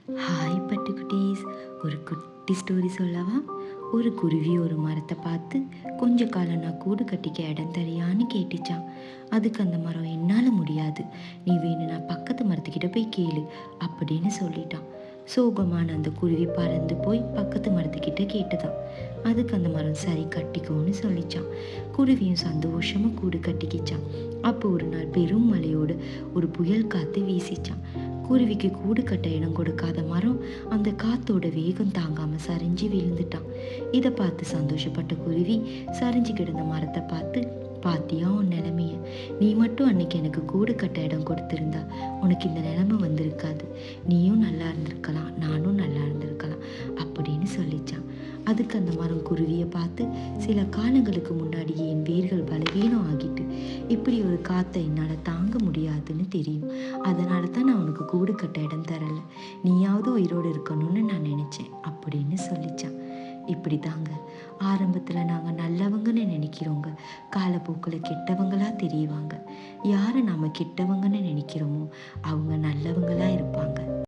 Hi பட்டுக்குட்டீஸ், ஒரு குட்டி story சொல்லவா? ஒரு குருவி ஒரு மரத்தை பார்த்து கொஞ்ச காலம் நான் கூடு கட்டிக்க இடம் தரியான்னு கேட்டுச்சான். அதுக்கு அந்த மரம் என்னால் முடியாது, நீ வேணும்னா பக்கத்து மரத்துக்கிட்ட போய் கேளு அப்படின்னு சொல்லிட்டான். சோகமான அந்த குருவி பறந்து போய் பக்கத்து மரத்துக்கிட்ட கேட்டுதான். அதுக்கு அந்த மரம் சரி கட்டிக்கோன்னு சொல்லிச்சான். குருவியும் சந்தோஷமா கூடு கட்டிக்கிச்சான். அப்போ ஒரு நாள் பெரும் மழையோடு ஒரு புயல் காத்து வீசிச்சான். குருவிக்கு கூடு கட்ட இடம் கொடுக்காத மரம் அந்த காத்தோட வேகம் தாங்காம சரிஞ்சு விழுந்துட்டான். இதை பார்த்து சந்தோஷப்பட்ட குருவி சரிஞ்சு கிடந்த மரத்தை பார்த்து, பாத்தியா உன் நிலைமைய, நீ மட்டும் அன்னைக்கு எனக்கு கூடு கட்ட இடம் கொடுத்திருந்தா உனக்கு இந்த நிலைமை வந்திருக்காது, நீயும் நல்லா இருந்திருக்கலாம், நானும் நல்லா இருந்திருக்கலாம் அப்படின்னு சொல்லிச்சான். அதுக்கு அந்த மரம் குருவியை பார்த்து, சில காலங்களுக்கு முன்னாடி என் வேர்கள் பலவீனம் ஆகிட்டு இப்படி ஒரு காற்றை என்னால் தாங்க முடியாதுன்னு தெரியும், அதனால தான் நான் உனக்கு கூடு கட்ட இடம் தரல, நீயாவது உயிரோடு இருக்கணும்னு நான் நினச்சேன் அப்படின்னு சொல்லிச்சான். இப்படி தாங்க ஆரம்பத்தில் நாங்கள் நல்லவங்கன்னு நினைக்கிறோங்க காலப்போக்கில் கெட்டவங்களா தெரியவாங்க. யாரை நாம் கெட்டவங்கன்னு நினைக்கிறோமோ அவங்க நல்லவங்களா இருப்பாங்க.